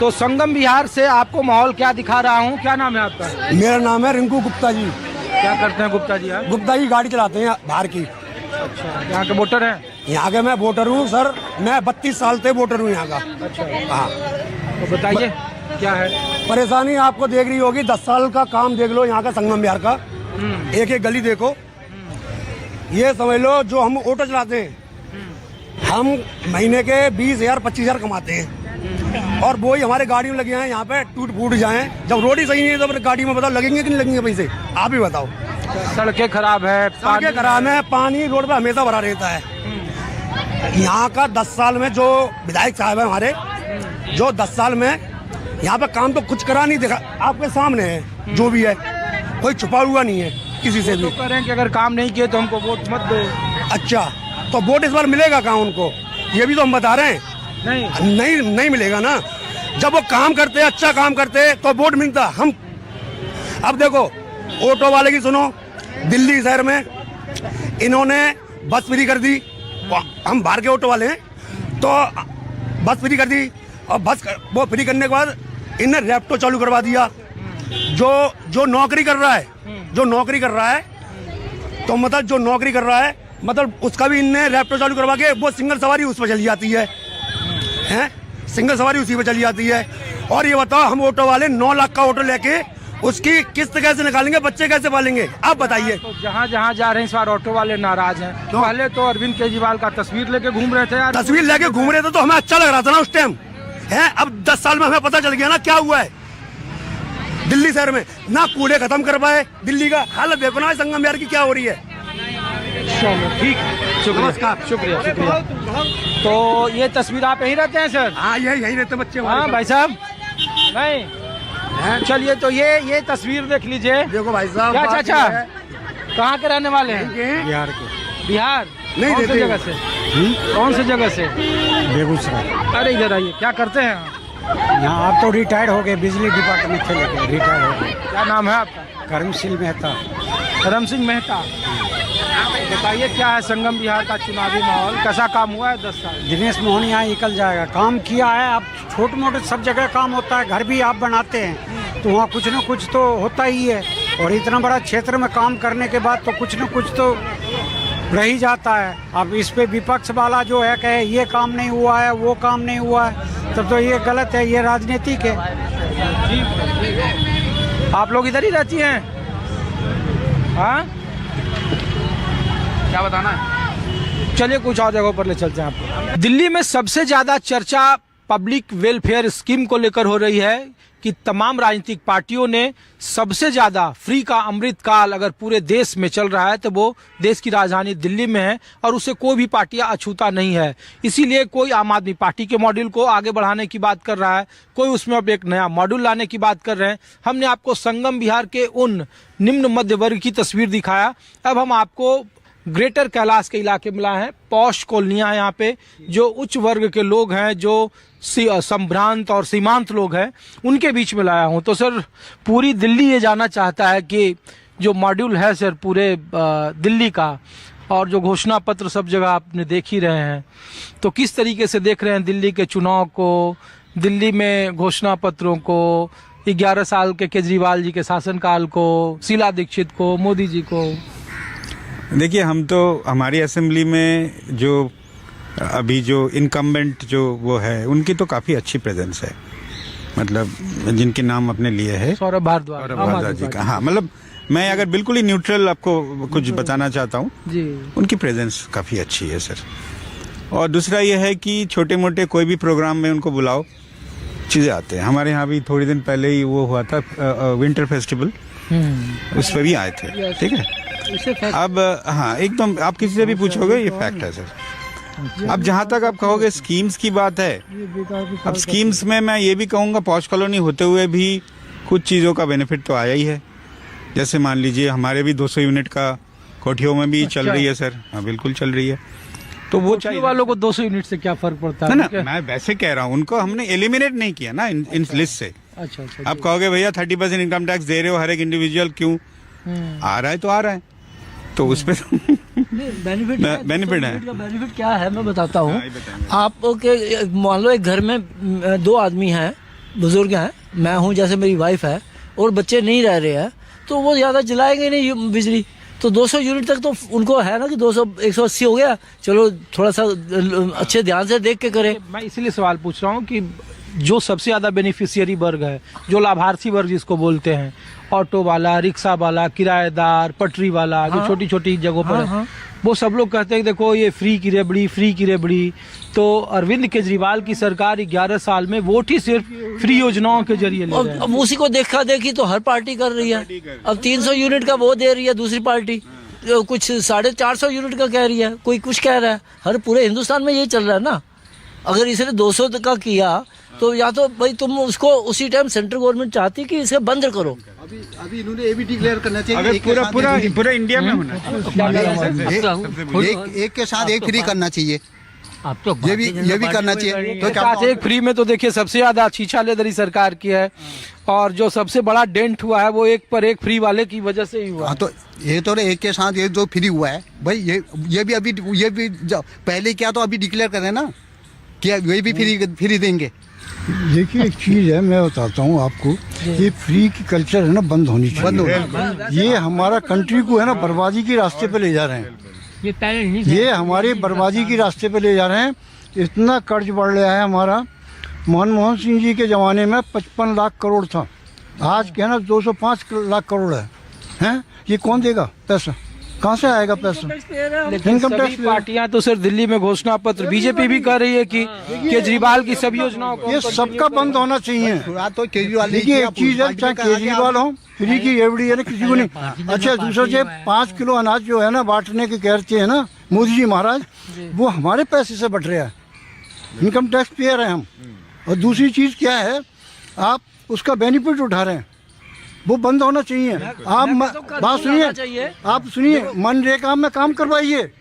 तो संगम विहार से आपको माहौल क्या दिखा रहा हूँ। क्या नाम है आपका? मेरा नाम है रिंकू गुप्ता जी। क्या करते हैं गुप्ता जी आप? गुप्ता जी गाड़ी चलाते हैं बाहर की। अच्छा, यहाँ के वोटर हैं? यहाँ के मैं वोटर हूँ सर, मैं 32 साल से वोटर हूँ यहाँ का। अच्छा, हाँ तो बताइए क्या है परेशानी। आपको देख रही होगी, 10 साल का काम देख लो यहाँ का संगम विहार का। एक एक गली देखो। ये समझ लो जो हम ऑटो चलाते हैं, हम महीने के 20,000 25,000 कमाते हैं, और वो ही हमारे गाड़ी में लगे हैं यहाँ पे टूट फूट जाएं। जब रोड ही सही नहीं है तो फिर गाड़ी में बताओ लगेंगे कि नहीं लगेंगे पैसे? आप ही बताओ। सड़कें खराब है, सड़कें खराब है, पानी रोड पे हमेशा भरा रहता है। यहाँ का 10 साल में जो विधायक साहब है हमारे, जो 10 साल में यहाँ पे काम तो कुछ करा नहीं देखा, आपके सामने है जो भी है, कोई छुपा हुआ नहीं है किसी से भी। तो कह रहे हैं कि अगर काम नहीं किए तो हमको वोट मत दो। अच्छा, तो वोट इस बार मिलेगा कहाँ उनको? ये भी तो हम बता रहे हैं। नहीं मिलेगा ना। जब वो काम करते, अच्छा काम करते तो वोट मिलता। हम अब देखो ऑटो वाले की सुनो, दिल्ली शहर में इन्होंने बस फ्री कर दी। हम बाहर के ऑटो वाले हैं, तो बस फ्री कर दी, और वो फ्री करने के बाद इन्हें रैप्टो चालू करवा दिया। जो नौकरी कर रहा है, तो मतलब जो नौकरी कर रहा है, मतलब उसका भी इनने रैप्टो चालू करवा के वो सिंगल सवारी उस पर चली जाती है, सिंगल सवारी उसी पे चली जाती है। और ये बताओ, हम ऑटो वाले 9 लाख का ऑटो लेके उसकी किस्त कैसे निकालेंगे, बच्चे कैसे पालेंगे? आप बताइए। तो जहाँ जहाँ जा रहे हैं इस बार ऑटो वाले नाराज हैं। तो पहले तो अरविंद केजरीवाल का तस्वीर लेके घूम रहे थे यार। तस्वीर लेके घूम रहे थे तो हमें अच्छा लग रहा था ना उस टाइम, है। अब 10 साल में हमें पता चल गया ना क्या हुआ है दिल्ली शहर में। ना कूड़े खत्म कर पाए, दिल्ली का हालत देखो ना संगम विहार की क्या हो रही है। ठीक, शुक्रिया। तो ये तस्वीर आप यहीं रहते हैं सर? हाँ, यही रहते बच्चे। हाँ भाई साहब, नहीं चलिए, तो ये तस्वीर देख लीजिए। देखो भाई साहब, क्या चाचा कहाँ के रहने वाले हैं? बिहार के। बिहार? नहीं, कौन सी जगह से? कौन सी जगह से? बेगूसराय। अरे इधर आइए, क्या करते हैं यहाँ आप तो रिटायर्ड हो गए, बिजली डिपार्टमेंट से लेके रिटायर्ड हो गए। क्या नाम है आपका? करम सिंह मेहता। करम सिंह मेहता। बताइए क्या है संगम विहार का चुनावी माहौल, कैसा काम हुआ है 10 साल? दिनेश मोहन यहाँ निकल जाएगा, काम किया है। अब छोटे मोटे सब जगह काम होता है, घर भी आप बनाते हैं तो वहाँ कुछ न कुछ तो होता ही है। और इतना बड़ा क्षेत्र में काम करने के बाद तो कुछ न कुछ तो रह ही जाता है। अब इस पे विपक्ष वाला जो है कहे ये काम नहीं हुआ है, वो काम नहीं हुआ है, तब तो ये गलत है, ये राजनीतिक है। आप लोग इधर ही रहती हैं? हाँ, क्या बताना है? चलिए कुछ और जगहों पर ले चलते हैं आपको। दिल्ली में सबसे ज्यादा चर्चा पब्लिक वेलफेयर स्कीम को लेकर हो रही है कि तमाम राजनीतिक पार्टियों ने सबसे ज्यादा फ्री का अमृत काल अगर पूरे देश में चल रहा है तो वो देश की राजधानी दिल्ली में है, और उससे कोई भी पार्टियां अछूता नहीं है। इसीलिए कोई आम आदमी पार्टी के मॉड्यूल को आगे बढ़ाने की बात कर रहा है, कोई उसमें अब एक नया मॉड्यूल लाने की बात कर रहे हैं। हमने आपको संगम विहार के उन निम्न मध्य वर्ग की तस्वीर दिखाया। अब हम आपको ग्रेटर कैलाश के इलाके मिला है, पॉश कॉलोनियां यहाँ पे, जो उच्च वर्ग के लोग हैं, जो संभ्रांत और सीमांत लोग हैं, उनके बीच में लाया हूँ। तो सर पूरी दिल्ली ये जानना चाहता है कि जो मॉड्यूल है सर पूरे दिल्ली का, और जो घोषणा पत्र सब जगह आपने देख ही रहे हैं, तो किस तरीके से देख रहे हैं दिल्ली के चुनाव को, दिल्ली में घोषणा पत्रों को, 11 साल के केजरीवाल जी के शासनकाल को, शीला दीक्षित को, मोदी जी को? देखिए, हम तो हमारी असेंबली में जो अभी जो इनकम्बेंट जो वो है, उनकी तो काफ़ी अच्छी प्रेजेंस है, मतलब जिनके नाम अपने लिए है सौरभ भारद्वाज जी का। हाँ, मतलब मैं अगर बिल्कुल ही न्यूट्रल आपको कुछ बताना चाहता हूँ जी, उनकी प्रेजेंस काफ़ी अच्छी है सर। और दूसरा ये है कि छोटे मोटे कोई भी प्रोग्राम में उनको बुलाओ, चीज़ें आते हैं। हमारे यहाँ भी थोड़ी दिन पहले ही वो हुआ था विंटर फेस्टिवल, उस पर भी आए थे, ठीक है। अब हाँ, एकदम आप किसी से भी पूछोगे ये फैक्ट है सर। अब जहाँ तक आप कहोगे स्कीम्स की बात है, अब स्कीम्स में मैं ये भी कहूँगा पॉश कॉलोनी होते हुए भी कुछ चीज़ों का बेनिफिट तो आया ही है। जैसे मान लीजिए हमारे भी 200 यूनिट का कोठियों में भी चल रही है सर। हाँ, बिल्कुल चल रही है। तो वो चाहिए वालों को 200 यूनिट से क्या फर्क पड़ता है? ना, मैं वैसे कह रहा हूँ, उनको हमने एलिमिनेट नहीं किया ना इन लिस्ट से। अच्छा, आप कहोगे भैया 30% इनकम टैक्स दे रहे हो हर एक इंडिविजुअल, क्यों आ रहा है? तो आ रहा है, तो उस पर बेनिफिट है। बेनिफिट क्या है मैं बताता हूँ। आप मान लो एक घर में 2 आदमी हैं, बुजुर्ग हैं, मैं हूँ, जैसे मेरी वाइफ है और बच्चे नहीं रह रहे हैं, तो वो ज़्यादा जलाएंगे नहीं बिजली। तो 200 यूनिट तक तो उनको है ना कि 200 180 हो गया, चलो थोड़ा सा अच्छे ध्यान से देख के करें। मैं इसीलिए सवाल पूछ रहा हूँ कि जो सबसे ज्यादा बेनिफिशियरी वर्ग है, जो लाभार्थी वर्ग जिसको बोलते हैं, ऑटो वाला, रिक्शा वाला, किराएदार, पटरी वाला, जो छोटी छोटी जगहों पर है, वो सब लोग कहते हैं कि देखो ये फ्री की रेबड़ी। तो अरविंद केजरीवाल की सरकार 11 साल में वोट ही सिर्फ फ्री योजनाओं के जरिए ले रहे हैं। अब उसी को देखा देखी तो हर पार्टी कर रही है। अब 300 यूनिट का वो दे रही है दूसरी पार्टी, कुछ 450 यूनिट का कह रही है, कोई कुछ कह रहा है। हर पूरे हिंदुस्तान में यही चल रहा है ना। अगर इसने 200 का किया तो या तो भाई तुम उसको उसी टाइम सेंट्रल गवर्नमेंट चाहती कि इसे बंद करो। अभी इन्होंने ये भी डिक्लेयर करना चाहिए अगर पूरा इंडिया में होना चाहिए, एक के साथ एक फ्री करना चाहिए। अब तो ये भी करना चाहिए। तो क्या साथ एक फ्री में तो देखिए सबसे ज्यादा छीछा लेदरी सरकार की है, और जो सबसे बड़ा डेंट हुआ है वो एक पर एक फ्री वाले की वजह से ही हुआ। हाँ, तो ये तो एक के साथ एक जो फ्री हुआ है भाई, ये भी पहले क्या तो अभी डिक्लेयर करें ना कि ये भी फ्री देंगे। देखिए एक चीज़ है, मैं बताता हूँ आपको, ये फ्री की कल्चर है ना बंद होनी चाहिए। ये हमारा कंट्री को है ना बर्बादी के रास्ते पे ले जा रहे हैं। ये हमारे बर्बादी के रास्ते पे ले जा रहे हैं। इतना कर्ज बढ़ रहा है हमारा। मनमोहन सिंह जी के ज़माने में 55 लाख करोड़ था, आज क्या ना 205 लाख करोड़ है। हैं? ये कौन देगा पैसा? कहाँ से आएगा पैसा? लेकिन सभी पार्टियां तो सिर्फ दिल्ली में घोषणा पत्र, बीजेपी भी कर रही है कि केजरीवाल की सभी योजनाओं को ये सबका बंद होना चाहिए। तो केजरीवाल देखिए एक चीज है, चाहे केजरीवाल हो, फ्री की एवडी है ना, किसी को नहीं। अच्छा दूसरा जो 5 किलो अनाज जो है ना बांटने के कहते हैं ना मोदी जी महाराज, वो हमारे पैसे से बट रहा है। इनकम टैक्स पेयर है हम। और दूसरी चीज क्या है, आप उसका बेनिफिट उठा रहे हैं, वो बंद होना चाहिए। आप बात सुनिए, आप सुनिए, मनरेगा में काम करवाइए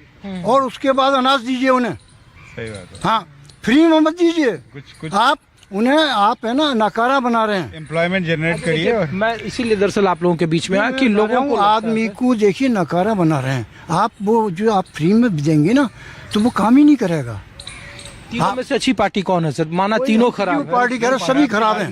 और उसके बाद अनाज दीजिए उन्हें। सही बात है। हाँ, फ्री में मत दीजिए। कुछ आप उन्हें आप है ना नकारा बना रहे हैं। एम्प्लॉयमेंट जनरेट करिए। और मैं इसीलिए दरअसल आप लोगों के बीच में आया कि लोगों को आदमी को देखिए नकारा बना रहे हैं। आप वो जो आप फ्री में देंगे ना तो वो काम ही नहीं करेगा। तीनों में से अच्छी पार्टी कौन है सर? माना तीनों खराब है, पार्टी कह रहे सभी खराब हैं।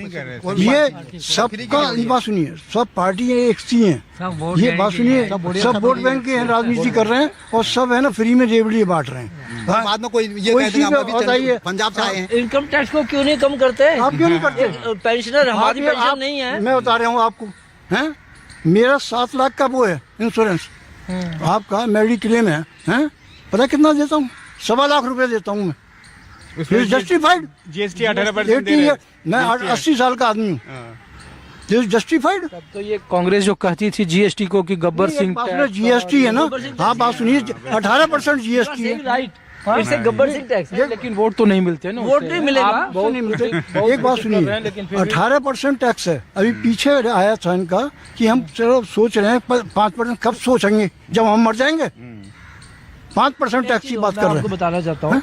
ये सबका बात सुनिए, सब पार्टी एक सी हैं। ये बात सुनिए, सब वोट बैंक के राजनीति कर रहे हैं और सब है ना फ्री में रेवड़ी बांट रहे हैं। बाद में कोई ये बताइए पंजाब से आए हैं। इनकम टैक्स को क्यों नहीं कम करते? आप क्यों नहीं करते? पेंशनर हमारी पेंशन नहीं है। मैं बता रहा हूँ आपको, हैं मेरा 7 लाख का वो है इंश्योरेंस, आपका मेडिक्लेम है, हैं पता कितना देता हूँ? 1.25 लाख रुपए देता हूँ मैं। जस्टिफाइड जीएसटी 18% दे रहे हैं। मैं 80 साल का आदमी हूँ। जस्टिफाइड। तो ये कांग्रेस जो कहती थी जीएसटी को कि गब्बर सिंह जीएसटी है ना, हाँ बात सुनिए, 18% जीएसटी है। राइट, इससे गब्बर सिंह टैक्स। लेकिन वोट तो नहीं मिलते ना, वोट नहीं मिलेगा। बहुत नहीं मिलते। एक बात सुनिए, 18% टैक्स है। अभी पीछे आया था इनका कि हम चलो सोच रहे हैं 5%। कब सोचेंगे? जब हम मर जाएंगे। 5% टैक्स की बात कर रहे हैं। बताना चाहता हूँ